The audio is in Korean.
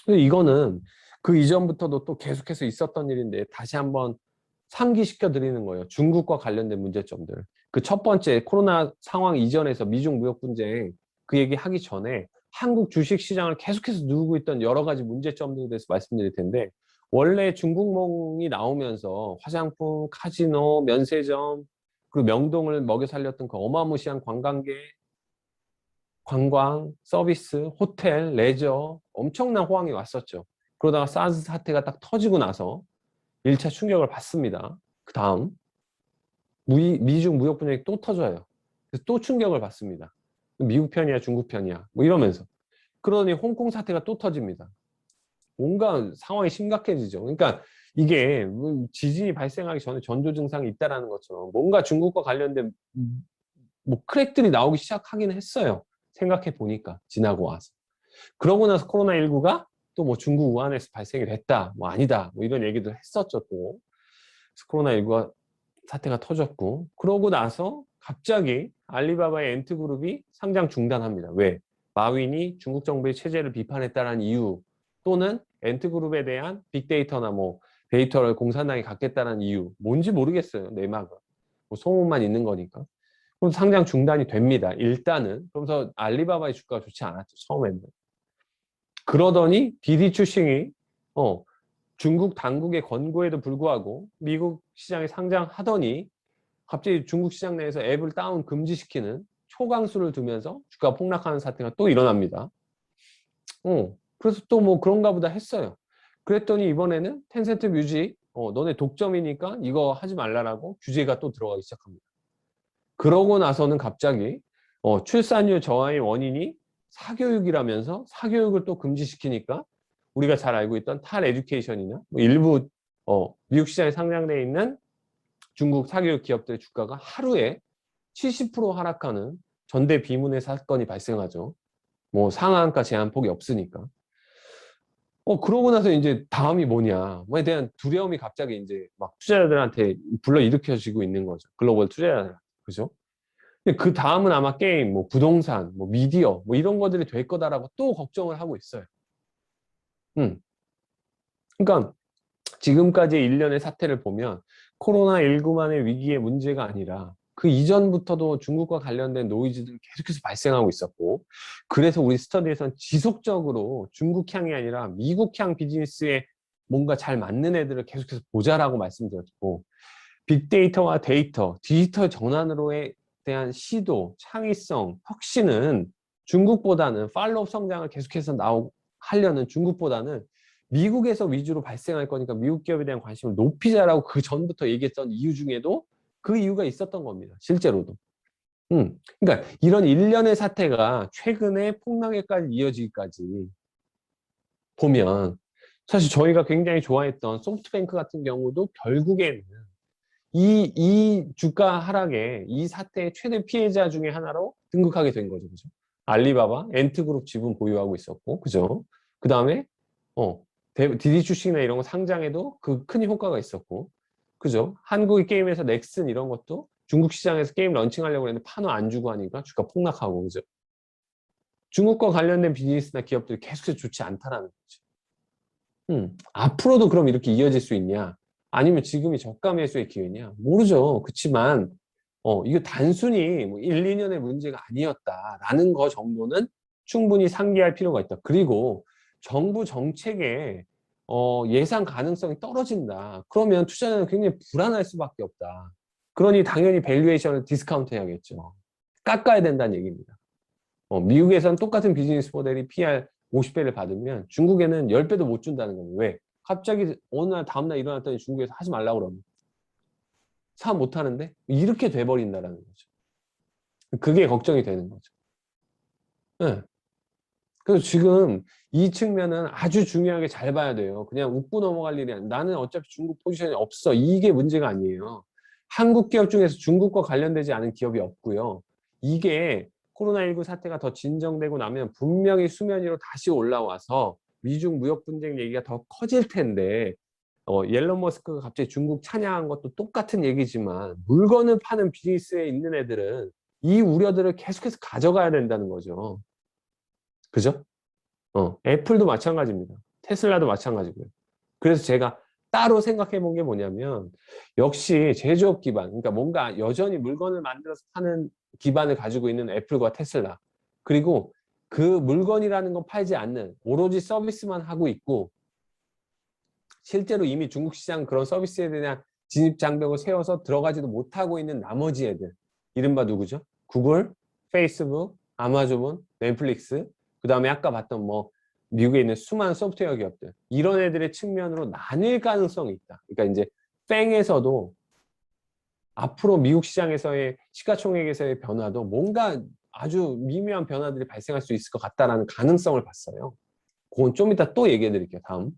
근데 이거는 그 이전부터도 또 계속해서 있었던 일인데 다시 한번 상기시켜 드리는 거예요. 중국과 관련된 문제점들. 그 첫 번째 코로나 상황 이전에서 미중 무역 분쟁 그 얘기 하기 전에 한국 주식 시장을 계속해서 누르고 있던 여러 가지 문제점들에 대해서 말씀드릴 텐데, 원래 중국몽이 나오면서 화장품, 카지노, 면세점, 그리고 명동을 먹여 살렸던 그 어마무시한 관광계, 관광, 서비스, 호텔, 레저 엄청난 호황이 왔었죠. 그러다가 사스 사태가 딱 터지고 나서 1차 충격을 받습니다. 그 다음 미중 무역 분쟁이 또 터져요. 그래서 또 충격을 받습니다. 미국 편이야 중국 편이야 뭐 이러면서. 그러더니 홍콩 사태가 또 터집니다. 뭔가 상황이 심각해지죠. 그러니까 이게 지진이 발생하기 전에 전조 증상이 있다라는 것처럼 뭔가 중국과 관련된 뭐 크랙들이 나오기 시작하기는 했어요. 생각해 보니까 지나고 와서. 그러고 나서 코로나19가 또 뭐 중국 우한에서 발생이 됐다, 뭐 아니다, 뭐 이런 얘기도 했었죠 또. 그래서 코로나19가 사태가 터졌고, 그러고 나서 갑자기 알리바바의 엔트그룹이 상장 중단합니다. 왜? 마윈이 중국 정부의 체제를 비판했다는 이유, 또는 엔트그룹에 대한 빅데이터나 뭐 데이터를 공산당이 갖겠다는 이유, 뭔지 모르겠어요. 내막은. 뭐 소문만 있는 거니까. 그럼 상장 중단이 됩니다. 일단은. 그러면서 알리바바의 주가가 좋지 않았죠. 처음에는. 그러더니 디디 추싱이 중국 당국의 권고에도 불구하고 미국 시장에 상장하더니 갑자기 중국 시장 내에서 앱을 다운 금지시키는 초강수를 두면서 주가 폭락하는 사태가 또 일어납니다. 그래서 또 뭐 그런가 보다 했어요. 그랬더니 이번에는 텐센트 뮤직, 너네 독점이니까 이거 하지 말라라고 규제가 또 들어가기 시작합니다. 그러고 나서는 갑자기 출산율 저하의 원인이 사교육이라면서 사교육을 또 금지시키니까 우리가 잘 알고 있던 탈 에듀케이션이나 뭐 일부 미국 시장에 상장되어 있는 중국 사교육 기업들의 주가가 하루에 70% 하락하는 전대 비문의 사건이 발생하죠. 뭐 상한가 제한폭이 없으니까. 그러고 나서 이제 다음이 뭐냐, 뭐에 대한 두려움이 갑자기 이제 막 투자자들한테 불러일으켜지고 있는 거죠. 글로벌 투자자들. 그죠? 근데 그 다음은 아마 게임, 뭐 부동산, 뭐 미디어, 뭐 이런 것들이 될 거다라고 또 걱정을 하고 있어요. 그러니까 지금까지의 일련의 사태를 보면 코로나19만의 위기의 문제가 아니라 그 이전부터도 중국과 관련된 노이즈들이 계속해서 발생하고 있었고, 그래서 우리 스터디에서는 지속적으로 중국향이 아니라 미국향 비즈니스에 뭔가 잘 맞는 애들을 계속해서 보자라고 말씀드렸고, 빅데이터와 데이터, 디지털 전환으로에 대한 시도, 창의성, 혁신은 중국보다는 팔로우 성장을 계속해서 하려는 중국보다는 미국에서 위주로 발생할 거니까 미국 기업에 대한 관심을 높이자라고 그 전부터 얘기했던 이유 중에도 그 이유가 있었던 겁니다. 실제로도. 그러니까 이런 일련의 사태가 최근에 폭락에까지 이어지기까지 보면, 사실 저희가 굉장히 좋아했던 소프트뱅크 같은 경우도 결국에는 이 주가 하락의 이 사태의 최대 피해자 중에 하나로 등극하게 된 거죠. 그죠? 알리바바, 엔트그룹 지분 보유하고 있었고, 그죠? 그 다음에, 디디 출시나 이런 거 상장에도 그 큰 효과가 있었고, 그죠? 한국의 게임에서 넥슨 이런 것도 중국 시장에서 게임 런칭하려고 했는데 판호 안 주고 하니까 주가 폭락하고, 그죠? 중국과 관련된 비즈니스나 기업들이 계속해서 좋지 않다라는 거죠. 앞으로도 그럼 이렇게 이어질 수 있냐? 아니면 지금이 저가 매수의 기회냐? 모르죠. 그렇지만 이거 단순히 뭐 1, 2년의 문제가 아니었다라는 거 정도는 충분히 상기할 필요가 있다. 그리고 정부 정책에 예상 가능성이 떨어진다. 그러면 투자자는 굉장히 불안할 수밖에 없다. 그러니 당연히 밸류에이션을 디스카운트 해야겠죠. 깎아야 된다는 얘기입니다. 미국에서는 똑같은 비즈니스 모델이 PR 50배를 받으면 중국에는 10배도 못 준다는 거예요. 왜? 갑자기 어느 날 다음날 일어났더니 중국에서 하지 말라고 그러면 사업 못 하는데? 이렇게 돼버린다라는 거죠. 그게 걱정이 되는 거죠. 네. 그래서 지금 이 측면은 아주 중요하게 잘 봐야 돼요. 그냥 웃고 넘어갈 일이 아니라 나는 어차피 중국 포지션이 없어. 이게 문제가 아니에요. 한국 기업 중에서 중국과 관련되지 않은 기업이 없고요. 이게 코로나19 사태가 더 진정되고 나면 분명히 수면 위로 다시 올라와서 미중 무역 분쟁 얘기가 더 커질 텐데, 옐런 머스크가 갑자기 중국 찬양한 것도 똑같은 얘기지만 물건을 파는 비즈니스에 있는 애들은 이 우려들을 계속해서 가져가야 된다는 거죠. 그죠? 애플도 마찬가지입니다. 테슬라도 마찬가지고요. 그래서 제가 따로 생각해 본 게 뭐냐면 역시 제조업 기반, 그러니까 뭔가 여전히 물건을 만들어서 파는 기반을 가지고 있는 애플과 테슬라, 그리고 그 물건이라는 건 팔지 않는 오로지 서비스만 하고 있고 실제로 이미 중국 시장 그런 서비스에 대한 진입 장벽을 세워서 들어가지도 못하고 있는 나머지 애들, 이른바 누구죠? 구글, 페이스북, 아마존, 넷플릭스, 그 다음에 아까 봤던 뭐 미국에 있는 수많은 소프트웨어 기업들, 이런 애들의 측면으로 나뉠 가능성이 있다. 그러니까 이제 뺑에서도 앞으로 미국 시장에서의 시가총액에서의 변화도 뭔가 아주 미묘한 변화들이 발생할 수 있을 것 같다라는 가능성을 봤어요. 그건 좀 이따 또 얘기해 드릴게요. 다음.